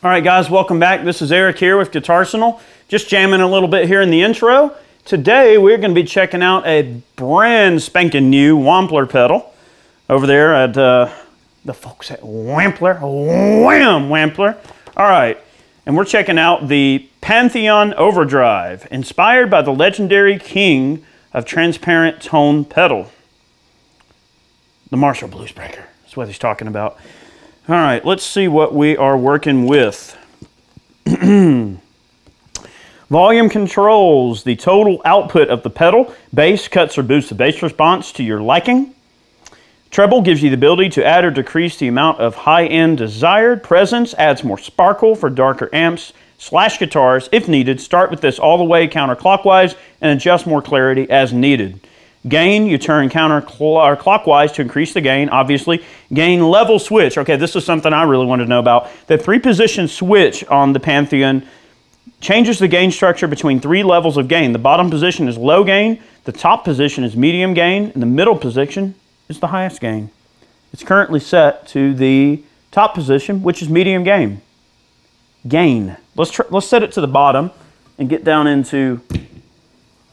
All right, guys, welcome back. This is Eric here with Guitarsenal. Just jamming a little bit here in the intro. Today, we're going to be checking out a brand spanking new Wampler pedal over there at the folks at Wampler. Wham! Wampler. All right, and we're checking out the Pantheon Overdrive, inspired by the legendary king of transparent tone pedal, the Marshall Bluesbreaker. That's what he's talking about. All right, let's see what we are working with. Volume controls the total output of the pedal. Bass cuts or boosts the bass response to your liking. Treble gives you the ability to add or decrease the amount of high end desired. Presence adds more sparkle for darker amps / guitars if needed. Start with this all the way counterclockwise and adjust more clarity as needed. Gain, you turn counterclockwise to increase the gain, obviously. Gain level switch. Okay, this is something I really wanted to know about. The 3-position switch on the Pantheon changes the gain structure between 3 levels of gain. The bottom position is low gain, the top position is medium gain, and the middle position is the highest gain. It's currently set to the top position, which is medium gain. Let's set it to the bottom and get down into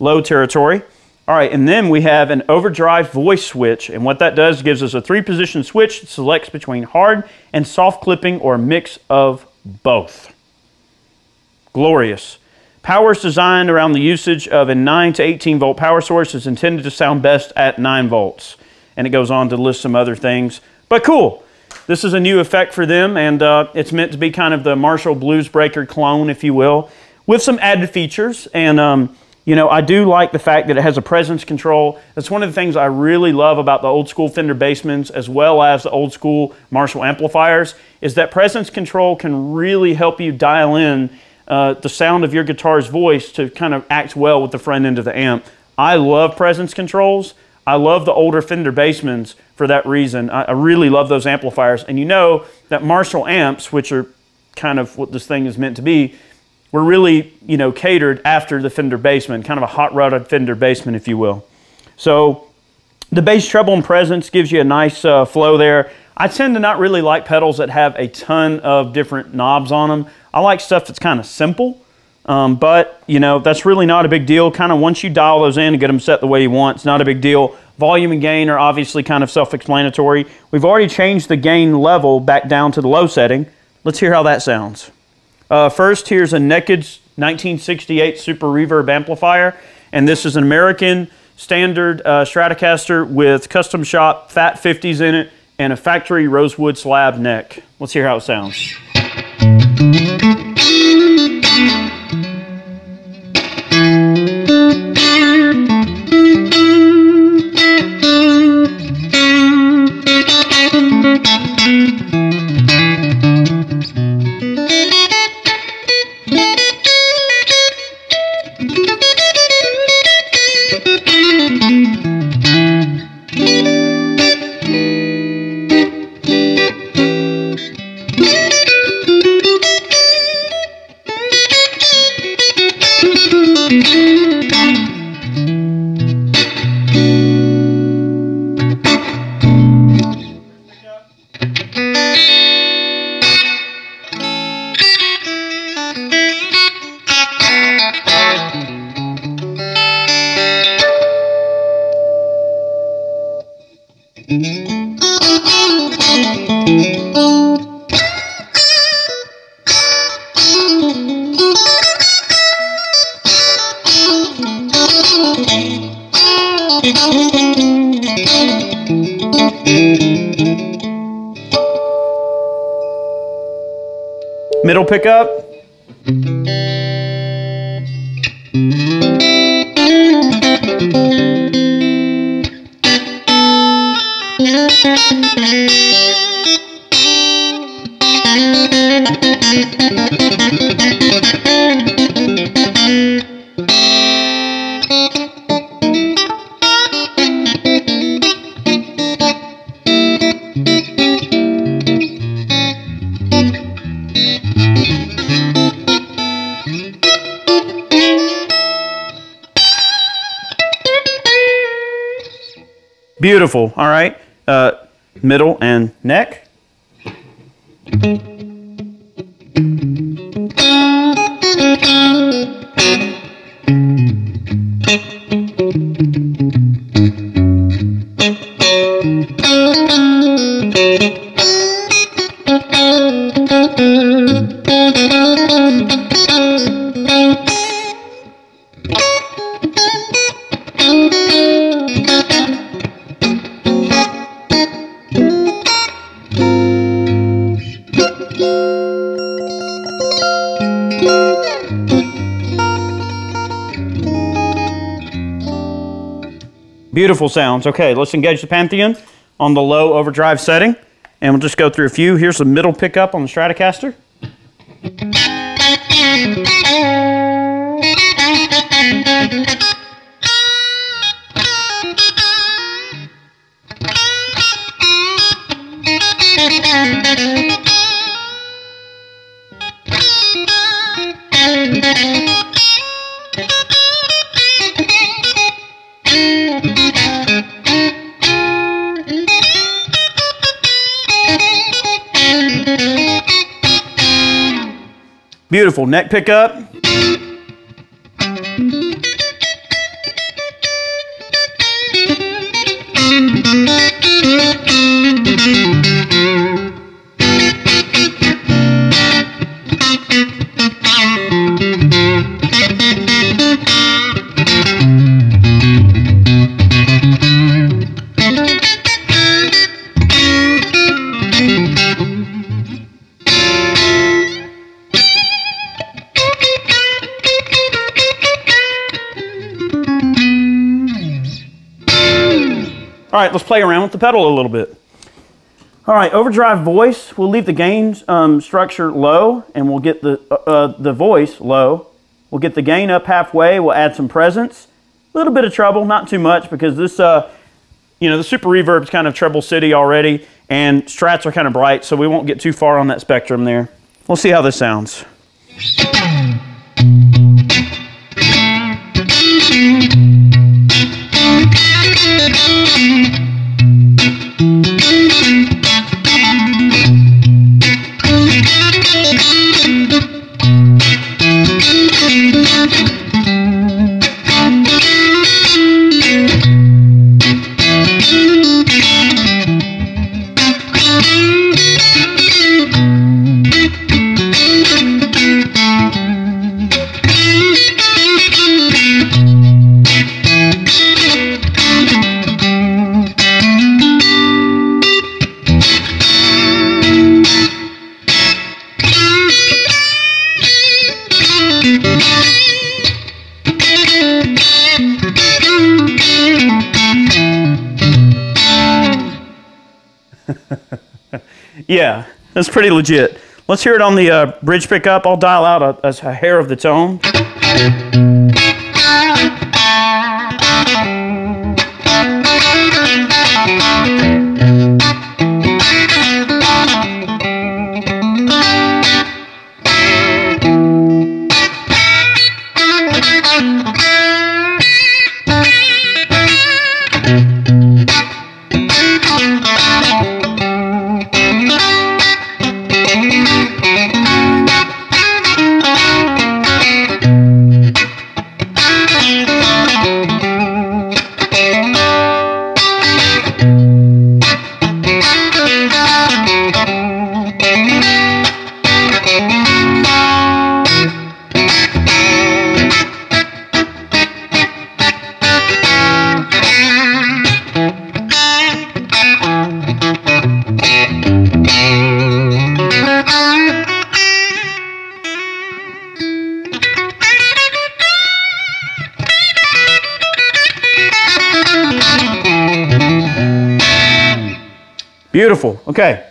low territory. All right, and then we have an overdrive voice switch, and what that does gives us a 3-position switch that selects between hard and soft clipping or a mix of both. Glorious. Power is designed around the usage of a 9 to 18 volt power source. Is intended to sound best at 9 volts. And it goes on to list some other things, but cool. This is a new effect for them, and it's meant to be kind of the Marshall Bluesbreaker clone, if you will, with some added features. And you know, I do like the fact that it has a presence control. That's one of the things I really love about the old school Fender Bassmans, as well as the old school Marshall amplifiers, is that presence control can really help you dial in the sound of your guitar's voice to kind of act well with the front end of the amp. I love presence controls. I love the older Fender Bassmans for that reason. I really love those amplifiers. And you know that Marshall amps, which are kind of what this thing is meant to be, were really, you know, catered after the Fender Bassman, kind of a hot-rodded Fender Bassman, if you will. So the bass treble and presence gives you a nice flow there. I tend to not really like pedals that have a ton of different knobs on them. I like stuff that's kind of simple, but, you know, that's really not a big deal. Kind of once you dial those in and get them set the way you want, it's not a big deal. Volume and gain are obviously kind of self-explanatory. We've already changed the gain level back down to the low setting. Let's hear how that sounds. First, here's a Naked 1968 Super Reverb amplifier, and this is an American standard Stratocaster with custom shop Fat 50s in it and a factory rosewood slab neck. Let's hear how it sounds. Middle pickup. Beautiful. All right. Middle and neck. Beautiful sounds. Okay, let's engage the Pantheon on the low overdrive setting, and we'll just go through a few. Here's the middle pickup on the Stratocaster. Beautiful neck pickup. All right, let's play around with the pedal a little bit. All right, overdrive voice, we'll leave the gain structure low, and we'll get the voice low. We'll get the gain up halfway, we'll add some presence. A little bit of treble, not too much, because this, you know, the super reverb's kind of treble city already, and strats are kind of bright, so we won't get too far on that spectrum there. We'll see how this sounds. Yeah, that's pretty legit. Let's hear it on the bridge pickup. I'll dial out a hair of the tone. Beautiful. Okay,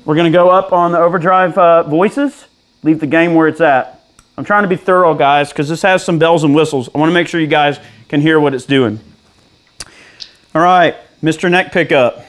we're going to go up on the overdrive voices, leave the gain where it's at. I'm trying to be thorough, guys, because this has some bells and whistles. I want to make sure you guys can hear what it's doing. All right, Mr. Neck Pickup.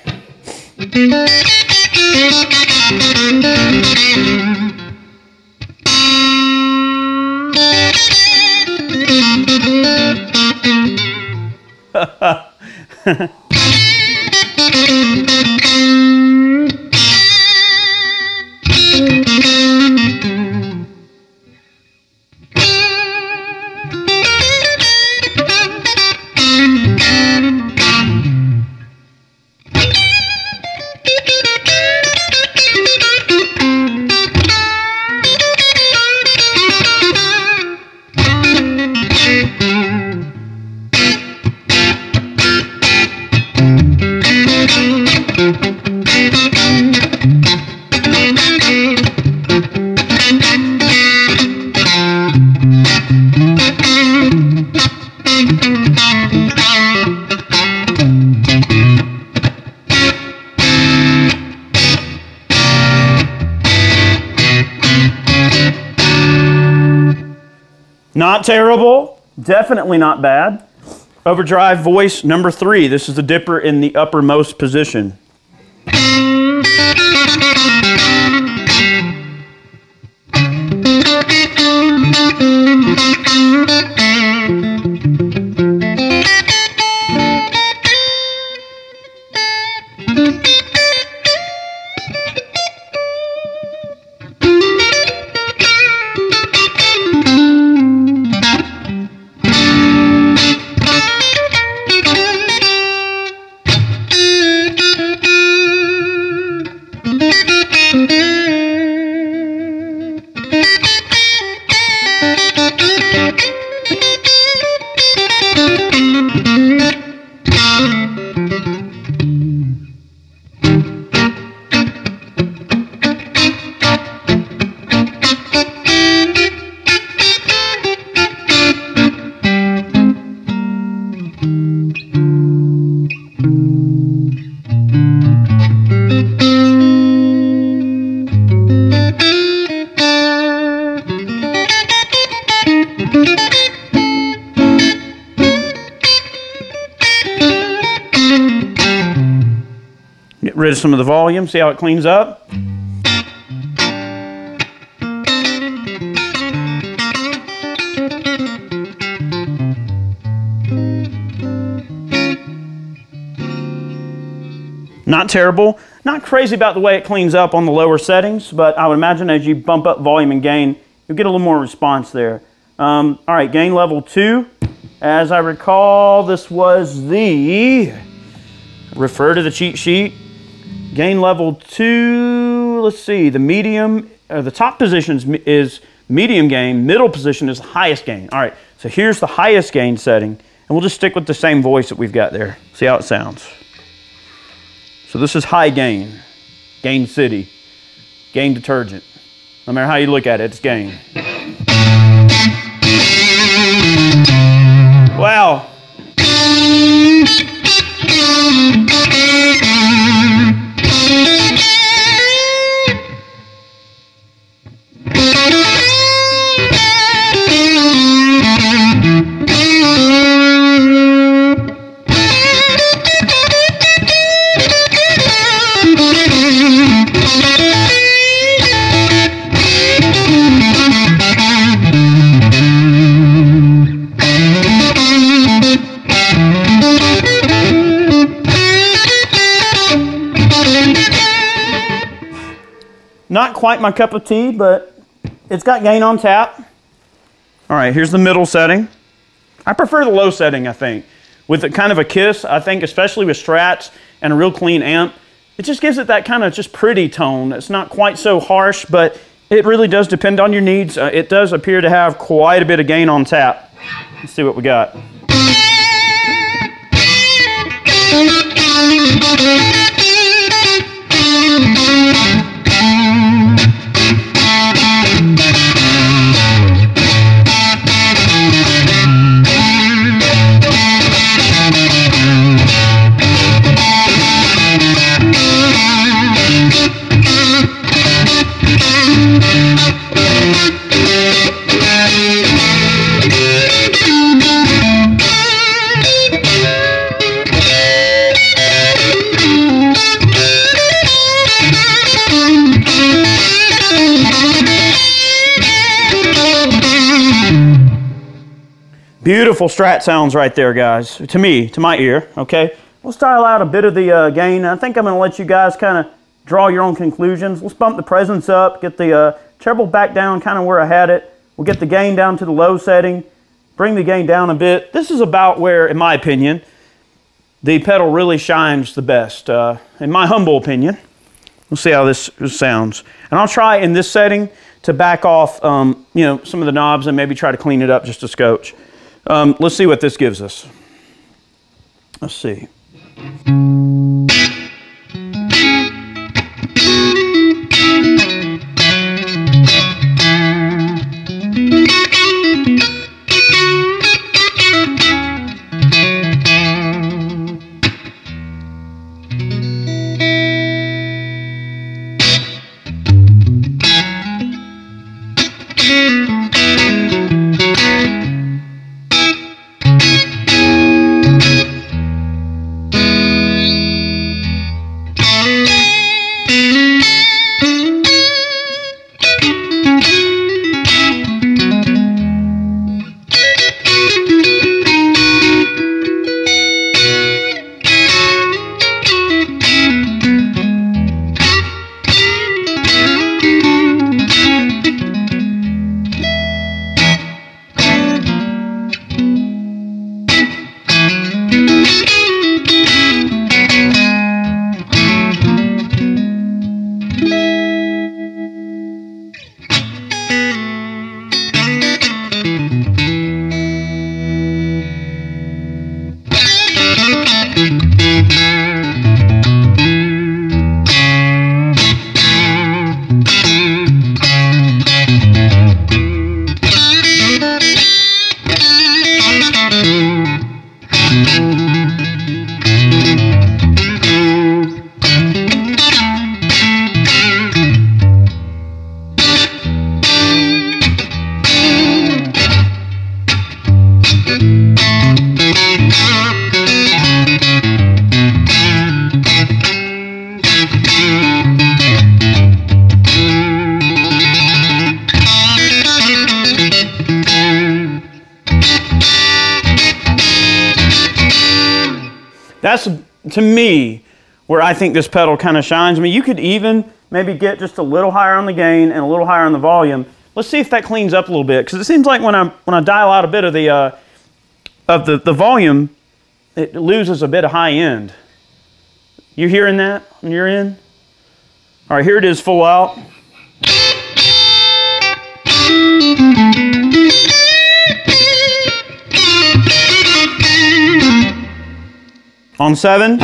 Not terrible, definitely not bad. Overdrive voice number 3. This is the dipper in the uppermost position. Get rid of some of the volume, see how it cleans up. Not terrible, not crazy about the way it cleans up on the lower settings, but I would imagine as you bump up volume and gain, you'll get a little more response there. All right, gain level 2. As I recall, this was the, refer to the cheat sheet. Gain level 2, let's see, the medium, the top position is medium gain, middle position is the highest gain. All right, so here's the highest gain setting, and we'll just stick with the same voice that we've got there. See how it sounds. So this is high gain, gain city, gain detergent. No matter how you look at it, it's gain. Wow. Not quite my cup of tea, but it's got gain on tap. All right, here's the middle setting. I prefer the low setting, I think. With a kind of a kiss, I think, especially with Strats and a real clean amp, it just gives it that kind of just pretty tone. It's not quite so harsh, but it really does depend on your needs. It does appear to have quite a bit of gain on tap. Let's see what we got. Beautiful Strat sounds right there, guys. To me, to my ear, okay? We'll style out a bit of the gain. I think I'm going to let you guys kind of draw your own conclusions. Let's bump the presence up, get the treble back down kind of where I had it. We'll get the gain down to the low setting, bring the gain down a bit. This is about where, in my opinion, the pedal really shines the best, in my humble opinion. We'll see how this sounds. And I'll try in this setting to back off you know, some of the knobs and maybe try to clean it up just a scotch. Let's see what this gives us. Let's see. That's, to me, where I think this pedal kind of shines. I mean, you could even maybe get just a little higher on the gain and a little higher on the volume. Let's see if that cleans up a little bit, because it seems like when I dial out a bit of the volume, it loses a bit of high end. You hearing that on your end? All right, here it is full out. On 7.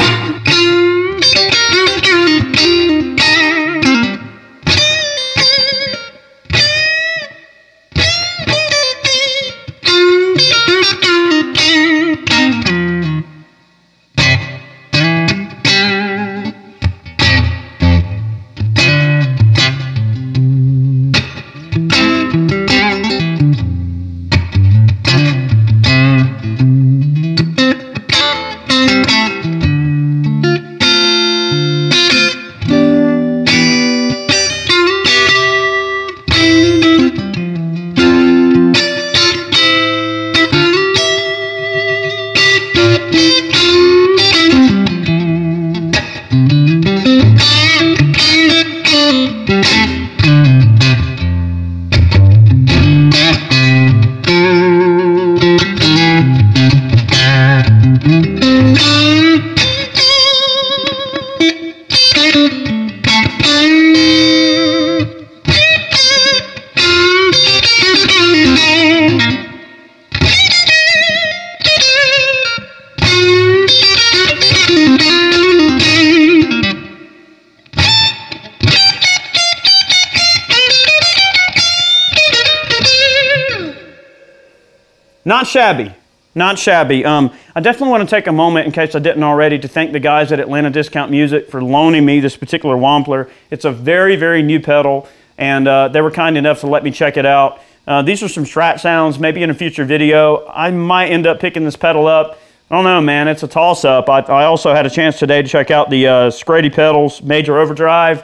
Not shabby, not shabby. I definitely want to take a moment, in case I didn't already, to thank the guys at Atlanta Discount Music for loaning me this particular Wampler. It's a very, very new pedal, and they were kind enough to let me check it out. These are some Strat sounds. Maybe in a future video, I might end up picking this pedal up. I don't know, man. It's a toss-up. I also had a chance today to check out the Scrady pedals, Major Overdrive.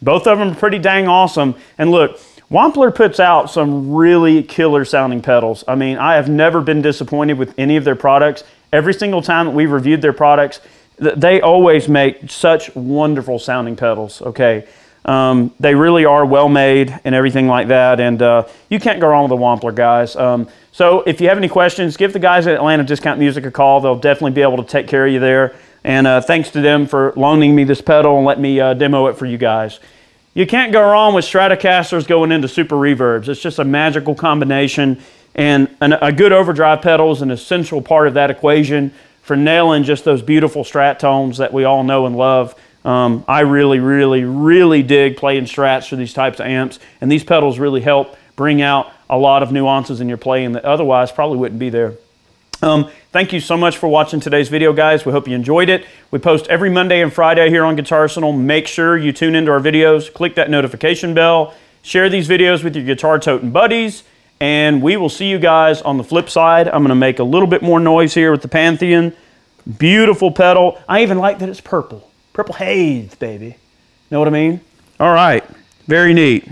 Both of them are pretty dang awesome. And look, Wampler puts out some really killer sounding pedals. I mean, I have never been disappointed with any of their products. Every single time that we've reviewed their products, they always make such wonderful sounding pedals, okay? They really are well made and everything like that, and you can't go wrong with the Wampler, guys. So if you have any questions, give the guys at Atlanta Discount Music a call. They'll definitely be able to take care of you there. And thanks to them for loaning me this pedal and let me demo it for you guys. You can't go wrong with Stratocasters going into super reverbs. It's just a magical combination, and a good overdrive pedal is an essential part of that equation for nailing just those beautiful Strat tones that we all know and love. I really, really, really dig playing Strats for these types of amps, and these pedals really help bring out a lot of nuances in your playing that otherwise probably wouldn't be there. Thank you so much for watching today's video, guys. We hope you enjoyed it. We post every Monday and Friday here on Guitarsenal. Make sure you tune into our videos, click that notification bell, share these videos with your guitar-toting buddies, and we will see you guys on the flip side. I'm going to make a little bit more noise here with the Pantheon. Beautiful pedal. I even like that it's purple. Purple haze, baby. Know what I mean? All right. Very neat.